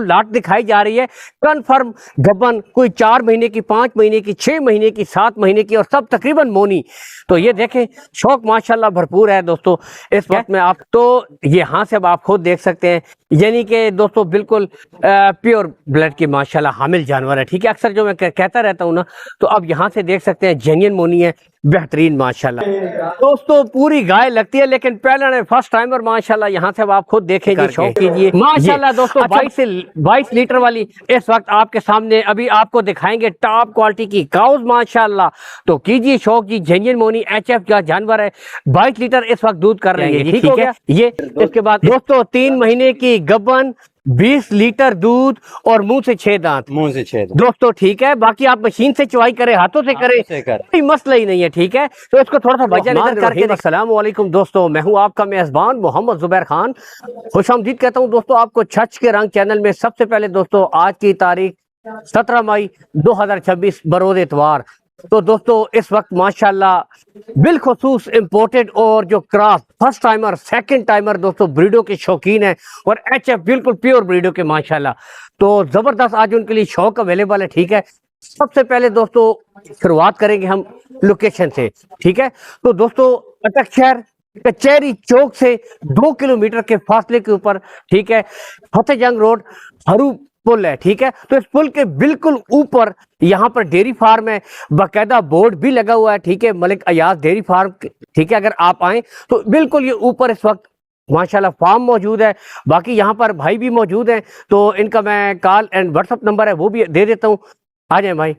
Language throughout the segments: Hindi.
लाट दिखाई जा रही है कन्फर्म गबन, कोई 4 महीने की, 5 महीने की, 6 महीने की, 7 महीने की और सब तकरीबन मोनी। तो ये देखें शौक माशाल्लाह भरपूर है दोस्तों इस वक्त में। आप तो यहाँ से अब आप खुद देख सकते हैं, यानी कि दोस्तों बिल्कुल प्योर ब्लड की माशाल्लाह हामिल जानवर है। ठीक है, अक्सर जो मैं कहता रहता हूँ ना, तो अब यहाँ से देख सकते हैं जेन्युइन मोनी है, बेहतरीन माशाल्लाह दोस्तों। पूरी गाय लगती है, लेकिन पहले फर्स्ट टाइमर माशाल्लाह। यहाँ से अब आप खुद देखेंगे, शौक कीजिए माशाल्लाह दोस्तों। 22 लीटर वाली इस वक्त आपके सामने अभी आपको दिखाएंगे टॉप क्वालिटी की काउज माशाल्लाह। तो कीजिए शौक जी, जेन्युइन मोनी HF का जानवर है, 22 लीटर इस वक्त दूध कर रहे हैं। ठीक हो गया ये। इसके बाद दोस्तों 3 महीने की गबन, 20 लीटर दूध और मुंह से 6 दांत। दोस्तों ठीक है, बाकी आप मशीन से चुवाई करें, हाथों से करें, कोई मसला ही नहीं है। ठीक है, तो इसको थोड़ा सा वजन करके। अस्सलाम वालेकुम दोस्तों, मैं हूं आपका मेजबान मोहम्मद जुबैर खान। खुशामदीद कहता हूं दोस्तों आपको छच के रंग चैनल में। सबसे पहले दोस्तों आज की तारीख 17 मई 2026 बरोज इतवार। तो दोस्तों इस वक्त माशाल्लाह बिलखुसूस इंपोर्टेड और जो cross first timer, second timer दोस्तों ब्रीडों के शौकीन है और HF बिल्कुल प्योर ब्रीडों के माशाल्लाह। तो जबरदस्त आज उनके लिए शौक अवेलेबल है। ठीक है, सबसे पहले दोस्तों शुरुआत करेंगे हम लोकेशन से। ठीक है, तो दोस्तों अटक शहर कचहरी चौक से 2 किलोमीटर के फासले के ऊपर, ठीक है, फतेह जंग रोड हरू पुल है। ठीक है, तो इस पुल के बिल्कुल ऊपर यहाँ पर डेयरी फार्म है, बाकायदा बोर्ड भी लगा हुआ है। ठीक है, मलिक अयाज डेयरी फार्म। ठीक है, अगर आप आए तो बिल्कुल ये ऊपर इस वक्त माशाल्लाह फार्म मौजूद है। बाकी यहाँ पर भाई भी मौजूद हैं, तो इनका मैं कॉल एंड व्हाट्सअप नंबर है वो भी दे देता हूँ। आ जाए भाई।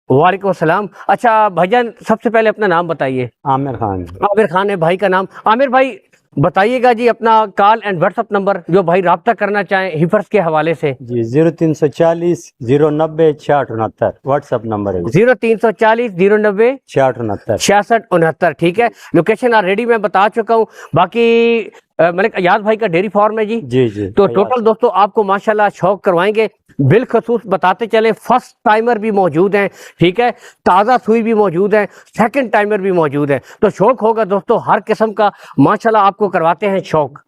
वालेकुम अस्सलाम। अच्छा भाईजान, सबसे पहले अपना नाम बताइए। आमिर खान। आमिर खान है भाई का नाम। आमिर भाई बताइएगा जी अपना कॉल एंड व्हाट्सअप नंबर, जो भाई राब्ता करना चाहें हिफर्स के हवाले से। जी 0340 090 668 व्हाट्सअप नंबर है। 0340 090 668 6669। ठीक है, लोकेशन ऑलरेडी मैं बता चुका हूँ। बाकी मलिक अयाज भाई का डेयरी फार्म है जी। जी तो टोटल दोस्तों आपको माशाल्लाह शौक करवाएंगे। बिलखसूस बताते चले, फर्स्ट टाइमर भी मौजूद हैं। ठीक है, ताज़ा सुई भी मौजूद है, सेकंड टाइमर भी मौजूद है। तो शौक होगा दोस्तों हर किस्म का माशाल्लाह आपको करवाते हैं शौक।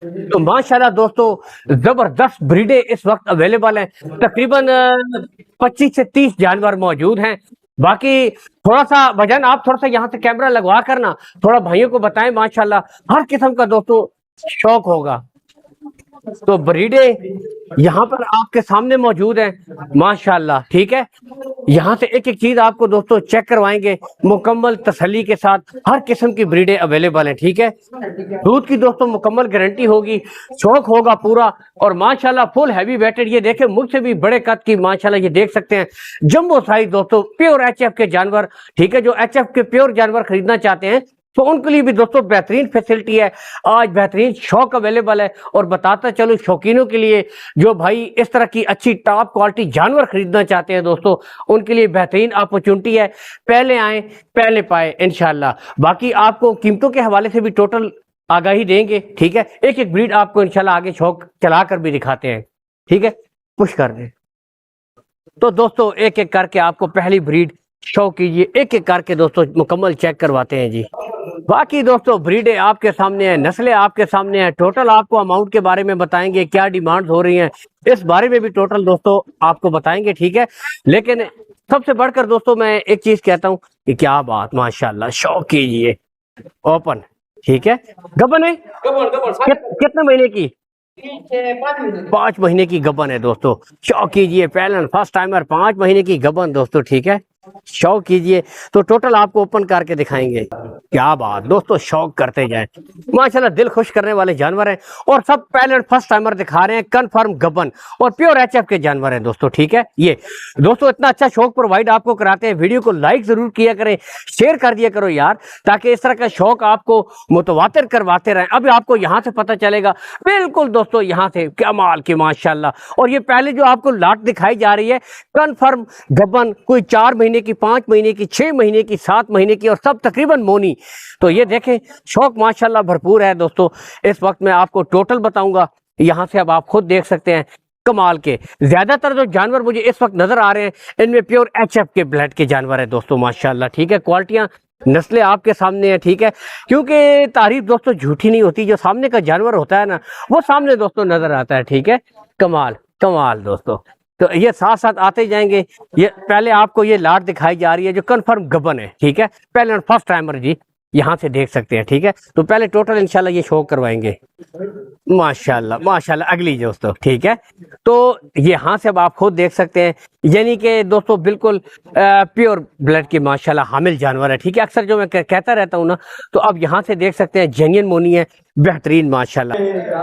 तो माशाल्लाह दोस्तों जबरदस्त ब्रीडे इस वक्त अवेलेबल हैं। तकरीबन 25 से 30 जानवर मौजूद हैं। बाकी थोड़ा सा भजन आप थोड़ा सा यहाँ से कैमरा लगवा करना थोड़ा भाइयों को बताएं। माशाल्लाह हर किस्म का दोस्तों शौक होगा। तो ब्रीडे यहाँ पर आपके सामने मौजूद है माशाल्लाह। ठीक है, यहाँ से एक एक चीज आपको दोस्तों चेक करवाएंगे मुकम्मल तसल्ली के साथ। हर किस्म की ब्रीडे अवेलेबल है। ठीक है, दूध की दोस्तों मुकम्मल गारंटी होगी, शौक होगा पूरा और माशाल्लाह फुल हैवी वेटेड। ये देखें मुझसे भी बड़े कद की माशाल्लाह, ये देख सकते हैं जंबो साइज दोस्तों प्योर HF के जानवर। ठीक है, जो HF के प्योर जानवर खरीदना चाहते हैं तो उनके लिए भी दोस्तों बेहतरीन फैसिलिटी है। आज बेहतरीन शौक अवेलेबल है। और बताता चलो शौकीनों के लिए, जो भाई इस तरह की अच्छी टॉप क्वालिटी जानवर खरीदना चाहते हैं दोस्तों, उनके लिए बेहतरीन अपॉर्चुनिटी है। पहले आए पहले पाए इंशाल्लाह। बाकी आपको कीमतों के हवाले से भी टोटल आगाही देंगे। ठीक है, एक एक ब्रीड आपको इंशाल्लाह आगे शौक चला कर भी दिखाते हैं। ठीक है, पुश कर दें। तो दोस्तों एक एक करके आपको पहली ब्रीड शो कीजिए, एक एक करके दोस्तों मुकम्मल चेक करवाते हैं जी। बाकी दोस्तों ब्रीडे आपके सामने है, नस्लें आपके सामने है। टोटल आपको अमाउंट के बारे में बताएंगे, क्या डिमांड हो रही है इस बारे में भी टोटल दोस्तों आपको बताएंगे। ठीक है, लेकिन सबसे बढ़कर दोस्तों मैं एक चीज कहता हूँ कि क्या बात माशाल्लाह, शो कीजिए ओपन। ठीक है, गबन है, कितने महीने की? 5 महीने की गबन है दोस्तों। शौक कीजिए, पहले फर्स्ट टाइमर 5 महीने की गबन दोस्तों। ठीक है, शौक कीजिए। तो टोटल आपको ओपन करके दिखाएंगे। क्या बात दोस्तों, शौक करते जाएं माशाल्लाह, दिल खुश करने वाले जानवर हैं। और सब पहले फर्स्ट टाइमर दिखा रहे हैं, कन्फर्म गबन और प्योर HF के जानवर हैं दोस्तों। ठीक है, ये दोस्तों इतना अच्छा शौक प्रोवाइड आपको कराते हैं। वीडियो को लाइक जरूर किया करें, शेयर कर दिया करो यार, ताकि इस तरह का शौक आपको मुतवातिर करवाते रहें। अभी आपको यहाँ से पता चलेगा बिल्कुल दोस्तों, यहाँ से क्या माल की माशाल्लाह। और ये पहले जो आपको लाट दिखाई जा रही है कन्फर्म गबन, कोई 4 महीने की, 5 महीने की, 6 महीने की, 7 महीने की और सब तकरीबन मोनी। तो ये देखें शौक माशाल्लाह भरपूर है दोस्तों। इस वक्त मैं आपको टोटल बताऊंगा, यहाँ से अब आप खुद देख सकते हैं कमाल के। ज्यादातर जो जानवर मुझे इस वक्त नजर आ रहे हैं इनमें प्योर HF के ब्लड के जानवर है दोस्तों माशाल्लाह। ठीक है, क्वालिटियां नस्लें आपके सामने है, ठीक है, क्योंकि तारीफ दोस्तों झूठी नहीं होती, जो सामने का जानवर होता है ना वो सामने दोस्तों नजर आता है, ठीक है। कमाल कमाल दोस्तों। तो ये साथ साथ आते जाएंगे। ये पहले आपको ये लाट दिखाई जा रही है जो कन्फर्म गबन है, ठीक है, पहले फर्स्ट टाइमर जी यहाँ से देख सकते हैं, ठीक है। तो पहले टोटल इंशाल्लाह ये शो करवाएंगे। माशाल्लाह माशाल्लाह। अगली दोस्तों, ठीक है, तो यहाँ से अब आप खुद देख सकते हैं, यानी कि दोस्तों बिल्कुल प्योर ब्लड की माशाल्लाह हामिल जानवर है, ठीक है। अक्सर जो मैं कहता रहता हूँ ना, तो अब यहाँ से देख सकते हैं जेन्युइन मोनी है, बेहतरीन माशाल्लाह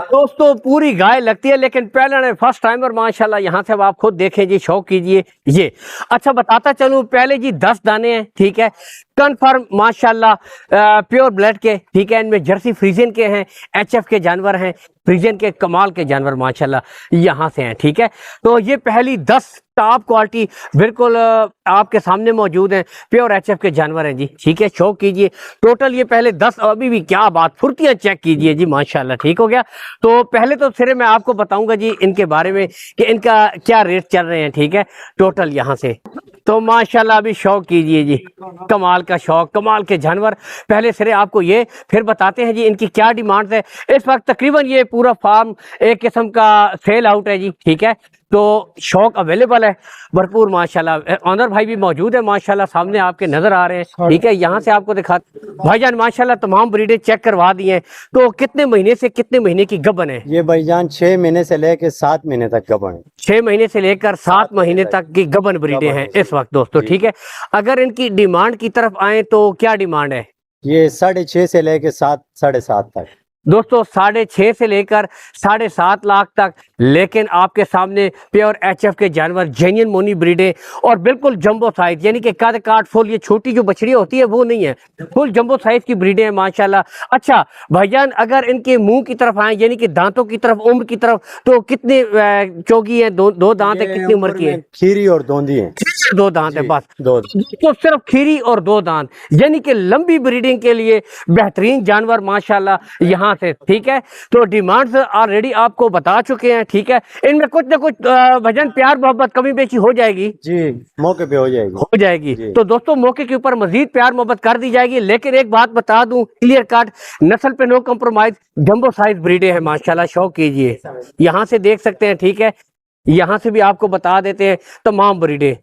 दोस्तों, पूरी गाय लगती है। लेकिन पहले फर्स्ट टाइमर माशाल्लाह, यहाँ से अब आप खुद देखें जी, शौक कीजिए ये। अच्छा बताता चलूं, पहले जी 10 दाने हैं, ठीक है, कन्फर्म माशाल्लाह प्योर ब्लड के, ठीक है। इनमें जर्सी फ्रीजियन के हैं, एचएफ के जानवर हैं, फ्रीजियन के कमाल के जानवर माशाल्लाह यहाँ से हैं, ठीक है। तो ये पहली 10 टॉप क्वालिटी बिल्कुल आपके सामने मौजूद हैं, प्योर एचएफ के जानवर हैं जी, ठीक है। शौक कीजिए टोटल ये पहले 10, अभी भी क्या बात, फुर्तियां चेक कीजिए जी माशाल्लाह, ठीक हो गया। तो पहले तो सिरे मैं आपको बताऊंगा जी इनके बारे में कि इनका क्या रेट चल रहे हैं, ठीक है, टोटल यहाँ से। तो माशाल्लाह अभी शौक कीजिए जी, कमाल का शौक, कमाल के जानवर। पहले सिरे आपको ये, फिर बताते हैं जी इनकी क्या डिमांड है। इस वक्त तकरीबन ये पूरा फार्म एक किस्म का सेल आउट है जी, ठीक है। तो शौक अवेलेबल है भरपूर माशाल्लाह। ऑनर भाई भी मौजूद है माशाल्लाह, सामने आपके नजर आ रहे हैं, ठीक है। यहाँ से आपको दिखा भाईजान माशाल्लाह तमाम ब्रीडें चेक करवा दी हैं। तो कितने महीने से कितने महीने की गबन है ये भाईजान 6 महीने से लेकर 7 महीने तक गबन है। 6 महीने से लेकर 7 महीने तक की गबन ब्रीडें हैं इस वक्त दोस्तों, ठीक है। अगर इनकी डिमांड की तरफ आए तो क्या डिमांड है? ये 6.5 से लेकर 7, 7.5 तक दोस्तों, 6.5 से लेकर 7.5 लाख तक। लेकिन आपके सामने प्योर एचएफ के जानवर, जेन्युइन मोनी ब्रीडें और बिल्कुल जंबो साइज, यानी कि कद काट फुल, ये छोटी जो बछड़ी होती है वो नहीं है, फुल जंबो साइज की ब्रीडें हैं माशाल्लाह। अच्छा भाईजान, अगर इनके मुंह की तरफ आए, यानी कि दांतों की तरफ, उम्र की तरफ, तो कितने चौगी है, दो दांत है, कितनी उम्र की है? खीरी और दोंदी है, 2 दांत है बस, दो। तो सिर्फ खीरी और 2 दांत, यानी कि लंबी ब्रीडिंग के लिए बेहतरीन जानवर माशाल्लाह यहाँ से, ठीक है। तो डिमांड्स ऑलरेडी आपको बता चुके हैं, ठीक है। इनमें कुछ ना कुछ वजन, प्यार, मोहब्बत, कमी बेची हो जाएगी जी, मौके पे हो जाएगी। तो दोस्तों मौके के ऊपर मजीद प्यार मोहब्बत कर दी जाएगी। लेकिन एक बात बता दूं क्लियर कट, नस्ल पे नो कम्प्रोमाइज, जंबो साइज ब्रीडें हैं माशाल्लाह। शौक कीजिए, यहाँ से देख सकते हैं, ठीक है। यहाँ से भी आपको बता देते हैं तमाम ब्रीडें।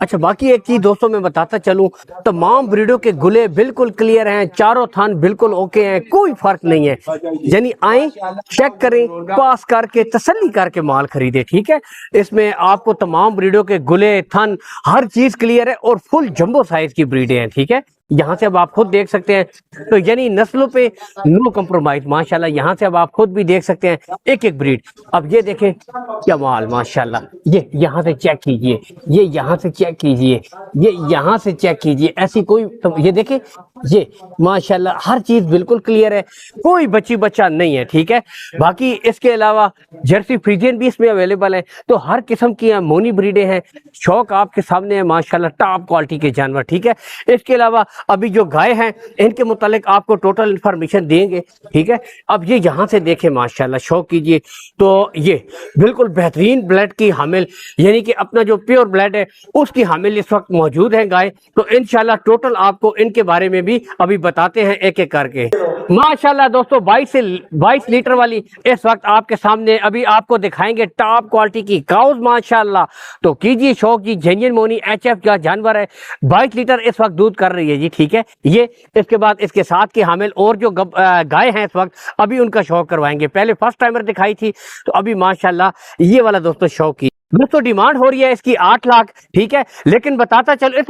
अच्छा, बाकी एक चीज दोस्तों मैं बताता चलूं, तमाम ब्रीडों के गुले बिल्कुल क्लियर हैं, चारों थान बिल्कुल ओके हैं, कोई फर्क नहीं है। यानी आए, चेक करें, पास करके तसल्ली करके माल खरीदे, ठीक है। इसमें आपको तमाम ब्रीडों के गुले, थन, हर चीज क्लियर है और फुल जंबो साइज की ब्रीडें हैं, ठीक है। यहाँ से अब आप खुद देख सकते हैं, तो यानी नस्लों पे नो कम्प्रोमाइज माशाल्लाह। यहाँ से अब आप खुद भी देख सकते हैं एक एक ब्रीड। अब ये देखें क्या माल माशाल्लाह, ये यहाँ से चेक कीजिए, ये यहाँ से चेक कीजिए, ये यहाँ से चेक कीजिए, ऐसी कोई, तो ये देखें, ये माशाल्लाह हर चीज बिल्कुल क्लियर है, कोई बच्ची बच्चा नहीं है, ठीक है। बाकी इसके अलावा जर्सी फ्रीजियन भी इसमें अवेलेबल है। तो हर किस्म की मोनी ब्रीडें हैं, शौक आपके सामने है माशाल्लाह, टॉप क्वालिटी के जानवर, ठीक है। इसके अलावा अभी जो गाय हैं इनके मुतालिक आपको टोटल इंफॉर्मेशन देंगे, ठीक है। अब ये यहाँ से देखें माशाल्लाह, शौक कीजिए, तो ये बिल्कुल बेहतरीन ब्लड की हामिल, यानी कि अपना जो प्योर ब्लड है उसकी हामिल इस वक्त मौजूद है गाय। तो इंशाल्लाह टोटल आपको इनके बारे में भी अभी बताते हैं एक एक करके। माशाल्लाह दोस्तों 22 लीटर वाली इस वक्त आपके सामने अभी आपको दिखाएंगे टॉप क्वालिटी की काउज माशाल्लाह। तो कीजिए शौक जी, जेन्युइन मोनी एचएफ का जानवर है, 22 लीटर इस वक्त दूध कर रही है जी, ठीक है। ये इसके बाद इसके साथ की हामिल और जो गाय हैं इस वक्त, अभी उनका शौक करवाएंगे। पहले फर्स्ट टाइमर दिखाई थी, तो अभी माशाल्लाह ये वाला दोस्तों शौक की। दोस्तों डिमांड हो रही है इसकी 8 लाख, ठीक है। लेकिन बताता चलो, इस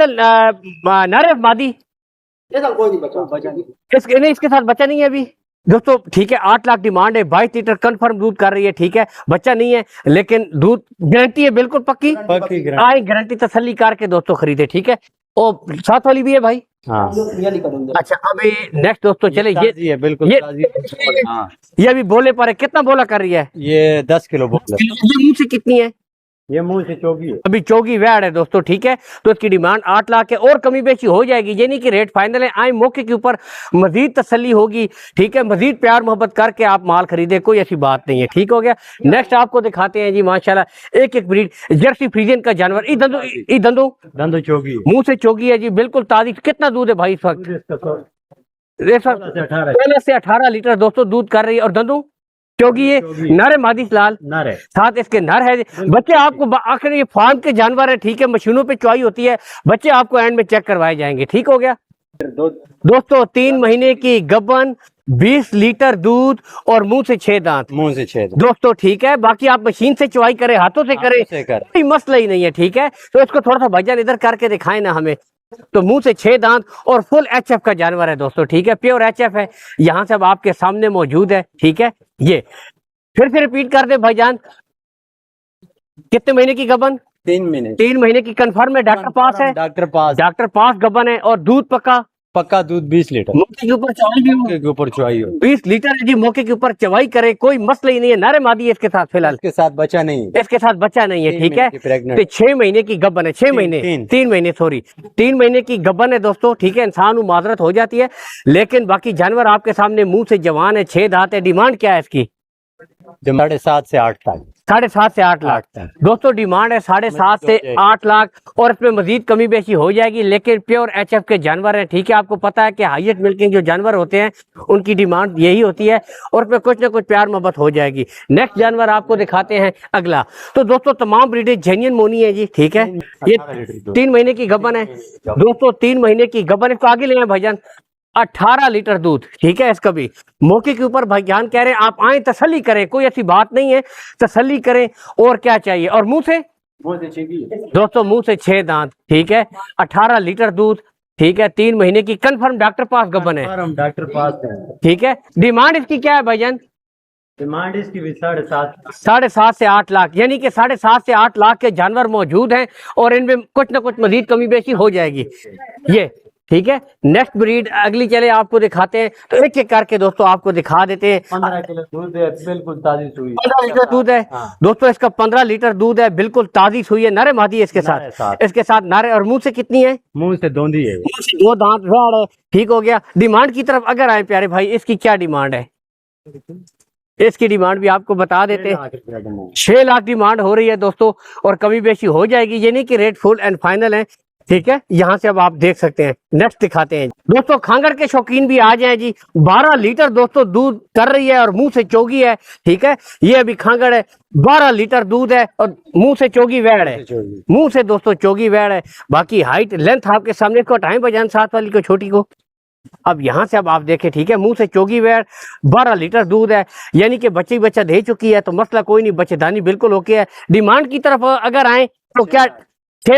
नारिफ मादी इसके साथ बच्चा नहीं है अभी दोस्तों, ठीक है। 8 लाख डिमांड है, 22 लीटर कंफर्म दूध कर रही है, ठीक है। बच्चा नहीं है लेकिन दूध गारंटी है, बिल्कुल पक्की आई गारंटी, तसल्ली करके दोस्तों खरीदे, ठीक है। और साथ वाली भी है भाई, हाँ। अच्छा अभी नेक्स्ट दोस्तों चले, ये है बिल्कुल ये अभी बोले पर है, कितना बोला कर रही है? ये 10 किलो बोल ये मुंह से कितनी है? ये मुंह से चौकी है। अभी चौगी वैड है दोस्तों, ठीक है। तो इसकी डिमांड 8 लाख है और कमी बेची हो जाएगी, ये नहीं कि रेट फाइनल है। आए मौके के ऊपर मजीद तसल्ली होगी, ठीक है। मजीद प्यार मोहब्बत करके आप माल खरीदे, कोई ऐसी बात नहीं है, ठीक हो गया। नेक्स्ट आपको दिखाते हैं जी माशाल्लाह एक एक ब्रीड जर्सी फ्रीजियन का जानवर। दंदो चौकी है। मुंह से चौगी है जी, बिल्कुल ताजी। कितना दूध है भाई इस वक्त? 16 से 18 लीटर दोस्तों दूध कर रही है। और दंदू चौगी है, नर है मादी लाल, नर है, साथ इसके नर है। बच्चे आपको आखिर ये फार्म के जानवर है, ठीक है। मशीनों पे चुवाई होती है, बच्चे आपको एंड में चेक करवाए जाएंगे, ठीक हो गया। दोस्तों 3 महीने की गबन, 20 लीटर दूध और मुंह से 6 दांत। मुंह से 6 दांत दोस्तों ठीक है। बाकी आप मशीन से चुवाई करें, हाथों से करें, कोई मसला ही नहीं है, ठीक है। तो इसको थोड़ा सा भजन इधर करके दिखाए ना हमें। तो मुंह से 6 दांत और फुल एचएफ का जानवर है दोस्तों, ठीक है। प्योर एचएफ है, यहाँ से अब आपके सामने मौजूद है, ठीक है। ये फिर से रिपीट कर दे भाईजान, कितने महीने की गबन? 3 महीने। 3 महीने की कंफर्म है, डॉक्टर पास है, डॉक्टर पास गबन है। और दूध पक्का दूध 20 लीटर। मौके के ऊपर चवाई भी मौके के ऊपर चुवाई हो। 20 लीटर है जी, मौके के ऊपर चवाई करे, कोई मसला ही नहीं है। नारे मादी है इसके साथ, फिलहाल इसके साथ बच्चा नहीं है, इसके साथ बच्चा नहीं है, ठीक है। तो 6 महीने की गबन है, 6 महीने 3 महीने सॉरी 3 महीने की गबन है दोस्तों, ठीक है। इंसान माजरत हो जाती है, लेकिन बाकी जानवर आपके सामने मुंह से जवान है, 6 दांत है। डिमांड क्या है इसकी? 7.5 से 8 लाख। 7.5 से 8 लाख दोस्तों डिमांड है, 7.5 से 8 लाख। और इसमें मजीद कमी बेशी हो जाएगी, लेकिन प्योर एचएफ के जानवर हैं, ठीक है। आपको पता है कि हाईएस्ट मिल्किंग जो जानवर होते हैं उनकी डिमांड यही होती है, और इसमें कुछ ना कुछ प्यार मोहब्बत हो जाएगी। नेक्स्ट जानवर आपको दिखाते हैं अगला। तो दोस्तों तमाम ब्रीडें जेन्युइन मोनी है जी, ठीक है। ये 3 महीने की गबन है दोस्तों, 3 महीने की गबन। इसको आगे ले आए भाईजान, 18 लीटर दूध, ठीक है। इसका भी मौके के ऊपर भाईजान कह रहे हैं, आप आए तसल्ली करें, कोई ऐसी बात नहीं है, तसल्ली करें। और क्या चाहिए? और मुंह से दोस्तों मुंह से 6 दांत, ठीक है। 18 लीटर दूध, ठीक है। 3 महीने की कंफर्म डॉक्टर पास गबन है, डॉक्टर पास है, ठीक है। डिमांड इसकी क्या है भाईजान? डिमांड इसकी भी 7.5 7.5 से 8 लाख, यानी कि 7.5 से 8 लाख के जानवर मौजूद हैं, और इनमें कुछ ना कुछ मजीद कमी बेशी हो जाएगी, ये ठीक है। नेक्स्ट ब्रीड अगली चले आपको दिखाते हैं। तो एक एक करके दोस्तों आपको दिखा देते हैं। 15 किलो दूध है, बिल्कुल ताजी सुई। 15 लीटर दूध है दोस्तों, इसका 15 लीटर दूध है, बिल्कुल ताजी सुई है। नरे मादी है इसके साथ, इसके साथ नरे। और मुंह से कितनी है? मुंह से दोंदी है, मुंह से 2 दांत राड़ है, ठीक हो गया। डिमांड की तरफ अगर आए प्यारे भाई, इसकी क्या डिमांड है? इसकी डिमांड भी आपको बता देते हैं, 6 लाख डिमांड हो रही है दोस्तों, और कमी बेशी हो जाएगी, ये नहीं कि रेट फुल एंड फाइनल है, ठीक है। यहाँ से अब आप देख सकते हैं। नेक्स्ट दिखाते हैं दोस्तों, खांगड़ के शौकीन भी आ जाएं जी। 12 लीटर दोस्तों दूध कर रही है, और मुंह से चोगी है, ठीक है। ये अभी खांगड़ है, 12 लीटर दूध है, और मुंह से चोगी वैड़ है, मुंह से दोस्तों चोगी वैड़ है। बाकी हाइट लेंथ आपके सामने, इसको हटाएं बजान साथ वाली को, छोटी को। अब यहाँ से अब आप देखें, ठीक है। मुंह से चोगी वैड़, 12 लीटर दूध है, यानी कि बच्चे बच्चा दे चुकी है, तो मसला कोई नहीं, बच्चेदानी बिल्कुल ओके है। डिमांड की तरफ अगर आए तो क्या 6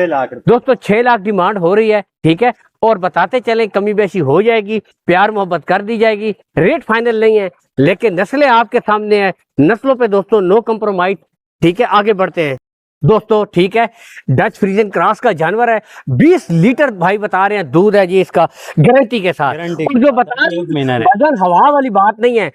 लाख दोस्तों, 6 लाख डिमांड हो रही है, ठीक है। और बताते चलें कमी बेशी हो जाएगी, प्यार मोहब्बत कर दी जाएगी, रेट फाइनल नहीं है, लेकिन नस्लें आपके सामने है। नस्लों पे दोस्तों नो कम्प्रोमाइज, ठीक है। आगे बढ़ते हैं दोस्तों, ठीक है। डच फ्रीजियन क्रॉस का जानवर है, 20 लीटर भाई बता रहे हैं दूध है जी इसका, गारंटी के साथ। और जो बता रहे हैं वजन हवा वाली बात नहीं है,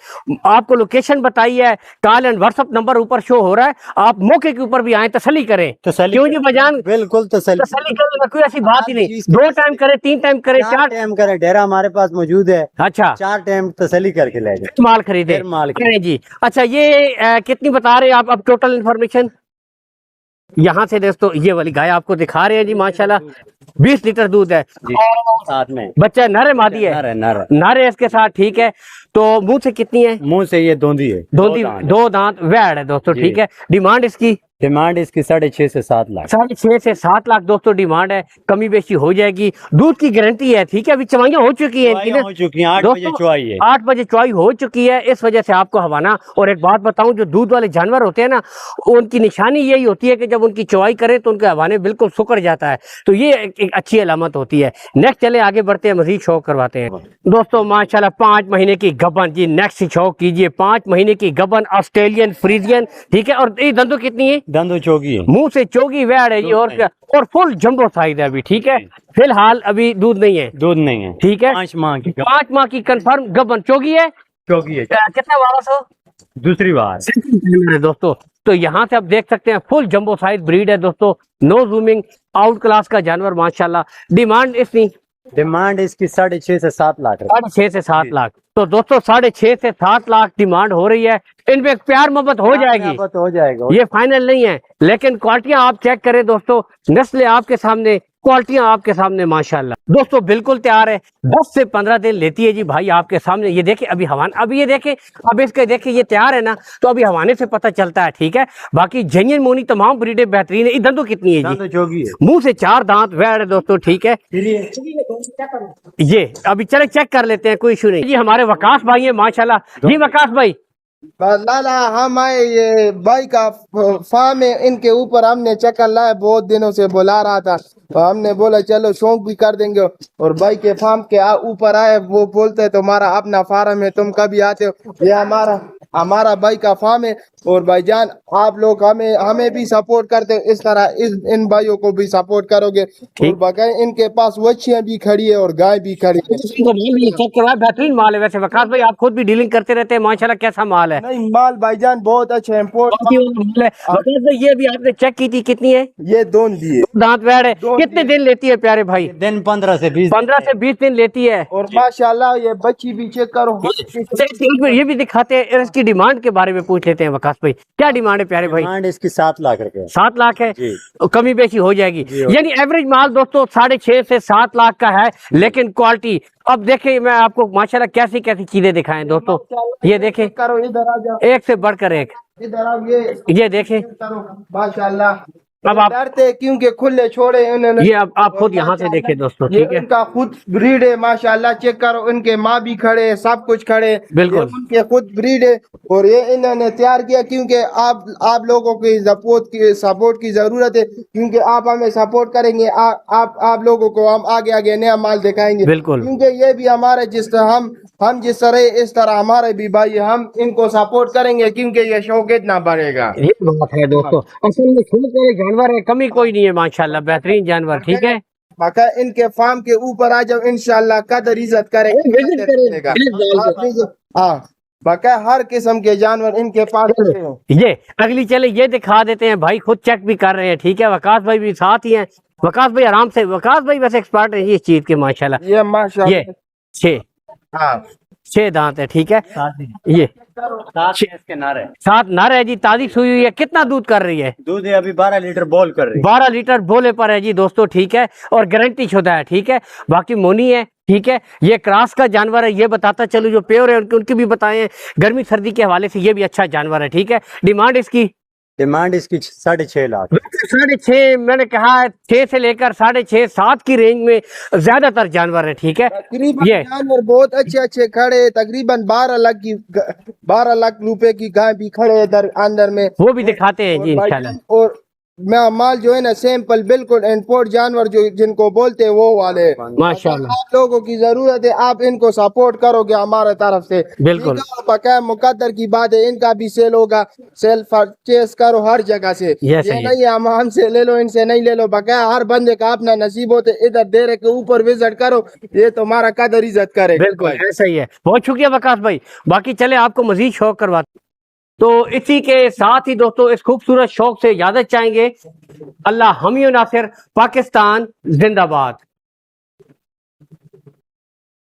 आपको लोकेशन बताई है, कॉल एंड व्हाट्सएप नंबर ऊपर शो हो रहा है, आप मौके के ऊपर भी आए, तसल्ली करें। क्यों जी बजान? बिल्कुल तसल्ली करें, कोई ऐसी बात ही नहीं। 2 टाइम करे, 3 टाइम करे, 4 टाइम करे, डेरा हमारे पास मौजूद है। अच्छा, 4 टाइम तसल्ली करके ले जाए, माल खरीदे करें जी। अच्छा, ये कितनी बता रहे हैं आप? अब टोटल इन्फॉर्मेशन यहाँ से दोस्तों, ये वाली गाय आपको दिखा रहे हैं जी, माशाल्लाह 20 लीटर दूध है, और साथ में बच्चा नर है मादी है? नर है इसके साथ, ठीक है। तो मुंह से कितनी है? मुंह से ये दोंदी है, 2 दांत वैड़ है दोस्तों, ठीक है। डिमांड इसकी 6.5 से 7 लाख, 6.5 से 7 लाख दोस्तों डिमांड है, कमी बेशी हो जाएगी। दूध की गारंटी है, ठीक है। अभी चवाइयां हो चुकी है इनकी, 8 बजे चुवाई है, 8 बजे चुवाई हो चुकी है, इस वजह से आपको हवाना। और एक बात बताऊं, जो दूध वाले जानवर होते हैं ना, उनकी निशानी यही होती है कि जब उनकी चुवाई करें तो उनके हवाने बिल्कुल सुकड़ जाता है, तो ये एक अच्छी अलामत होती है। नेक्स्ट चले आगे बढ़ते हैं, मजीद शौक करवाते हैं दोस्तों। माशाल्लाह 5 महीने की गबन जी, नेक्स्ट शौक कीजिए। 5 महीने की गबन, ऑस्ट्रेलियन फ्रीजियन, ठीक है। और ये दंदो कितनी है? दंदो चौकी है, मुंह से चोगी वैड़ है जी, और क्या, और फुल जंबो साइज है अभी, ठीक है। फिलहाल अभी दूध नहीं है, ठीक है। 5 माह की कंफर्म गबन, चोगी है, चौकी है। कितना वारस हो? दूसरी बार। सेकंड टाइमर है दोस्तों। तो यहाँ से आप देख सकते हैं फुल जंबो साइज ब्रीड है दोस्तों, नो जूमिंग, आउट क्लास का जानवर माशाल्लाह। डिमांड इसकी डिमांड इसकी 6.5 से 7 लाख है। 6.5 से 7 लाख। तो दोस्तों 6.5 से 7 लाख डिमांड हो रही है। इनपे प्यार मोहब्बत हो जाएगी, हो जाएगा। ये फाइनल नहीं है, लेकिन क्वालिटियां आप चेक करें दोस्तों, नस्लें आपके सामने, क्वालिटियां आपके सामने माशाल्लाह। दोस्तों बिल्कुल तैयार है, 10 से 15 दिन लेती है जी भाई आपके सामने। ये देखे अभी हवान, अभी ये देखे, अब इसके देखे ये तैयार है ना, तो अभी हवाने से पता चलता है, ठीक है। बाकी जेन्युइन मोनी तमाम ब्रीडें बेहतरीन है। ये दंदो कितनी है जी? जोगी है, मुंह से 4 दांत वैड है दोस्तों, ठीक है। ये अभी चले चेक कर लेते हैं, कोई इशू नहीं जी। हमारे वकास भाई है माशाल्लाह जी। वकास भाई लाला हम आए, ये भाई का फार्म है, इनके ऊपर हमने चक्कर लाया, बहुत दिनों से बुला रहा था, तो हमने बोला चलो शौक भी कर देंगे। और भाई के फार्म के ऊपर आए, वो बोलते हैं तुम्हारा अपना फार्म है, तुम कभी आते हो, ये हमारा भाई का फार्म है। और भाईजान आप लोग हमें भी सपोर्ट करते हो, इस तरह इन भाइयों को भी सपोर्ट करोगे। और बगैर इनके पास वच्छियां भी खड़ी है और गाय भी खड़ी है। बेहतरीन माल है। वैसे वकास भाई आप खुद भी डीलिंग करते रहते हैं माशाल्लाह, कैसा माल है? नहीं माल भाईजान बहुत अच्छा इम्पोर्ट है। वकास भाई ये भी आपने चेक की थी, कितनी है? ये दोन दिए, दांत वैड है। कितने दिन लेती है प्यारे भाई? दिन 15 से 20 दिन लेती है। और माशाल्लाह ये बच्ची भी चेक करो। ये भी दिखाते हैं, इसकी डिमांड के बारे में पूछ लेते हैं वकास भाई, क्या डिमांड है प्यारे भाई? डिमांड इसकी 7 लाख रुपए। 7 लाख है, जी। कमी बेशी हो जाएगी। यानी एवरेज माल दोस्तों 6.5 से 7 लाख का है, लेकिन क्वालिटी अब देखे, मैं आपको माशाल्लाह कैसी कैसी चीजें दिखाएं दोस्तों। ये देखें, करो इधर आ जाओ, एक से बढ़कर एक। इधर आओ, ये देखें, करो माशाल्लाह। अब आप डरते क्योंकि खुले छोड़े इन्होंने। ये अब आप खुद यहाँ से देखें दोस्तों, ये ठीक है। इनका खुद ब्रीड है माशाल्लाह, चेक करो, इनके माँ भी खड़े हैं, सब कुछ खड़े हैं, बिल्कुल। ये उनके खुद ब्रीड है। और ये इन्होंने तैयार किया क्योंकि आप लोगों की सपोर्ट की जरूरत है, क्योंकि आप हमें सपोर्ट करेंगे, आप लोगों को हम आगे आगे नया माल दिखाएंगे। बिल्कुल। क्योंकि ये भी हमारे जिस तरह हम जिस तरह, इस तरह हमारे भी भाई, हम इनको सपोर्ट करेंगे क्योंकि ये शौक इतना बढ़ेगा। ये बात है दोस्तों, असल में खूब सारे जानवर है, कमी कोई नहीं है माशाल्लाह, बेहतरीन जानवर, ठीक है। बाका इनके फार्म के ऊपर आ जाओ, इंशाल्लाह कदर इज्जत करेगा। हाँ, बाका हर किस्म के जानवर इनके पास हैं। ये अगली चले ये दिखा देते हैं, भाई खुद चेक भी कर रहे हैं, ठीक है। वकास भाई भी साथ ही हैं। वकास भाई आराम से, वकास भाई वैसे एक्सपर्ट है इस चीज के माशाल्लाह। ये माशाल्लाह ये 6 हाँ 6 दांत है, ठीक है। ये 7 नर है जी, ताजी सुई हुई है। कितना दूध कर रही है? दूध अभी 12 लीटर बोल कर रही है। 12 लीटर बोले पर है जी दोस्तों, ठीक है। और गारंटी शुदा है, ठीक है। बाकी मोनी है, ठीक है। ये क्रॉस का जानवर है, ये बताता चलो, जो प्योर है उनकी भी बताएं। गर्मी सर्दी के हवाले से ये भी अच्छा जानवर है, ठीक है। डिमांड इसकी 6.5 लाख। 6.5 मैंने कहा है, 6 से लेकर 6.5 7 की रेंज में ज्यादातर जानवर है, ठीक है। तकरीबन ये जानवर बहुत अच्छे खड़े हैं, तकरीबन 12 लाख रुपए की गाय भी खड़े इधर अंदर में, वो भी दिखाते हैं जी इंशाल्लाह। और माल जो है ना सैंपल बिल्कुल इम्पोर्ट जानवर जो जिनको बोलते हैं वो वाले माशाल्लाह। आप लोगों की जरूरत है, आप इनको सपोर्ट करोगे हमारे तरफ से, बिल्कुल। पक्का मुकद्दर की बात है, इनका भी सेल होगा, सेल परचेस करो हर जगह से। ये नहीं है हम हमसे ले लो, इनसे नहीं ले लो, बकाया हर बंदे का अपना नसीब होते। इधर डेरे के ऊपर विजिट करो, ये तुम्हारा कदर इज्जत करे। बिल्कुल ऐसा ही है। बहुत शुक्रिया वकास भाई। बाकी चले आपको मजीद शौक करवाते, तो इसी के साथ ही दोस्तों इस खूबसूरत शौक से इजाजत चाहेंगे। अल्लाह हमी नासिर, पाकिस्तान जिंदाबाद।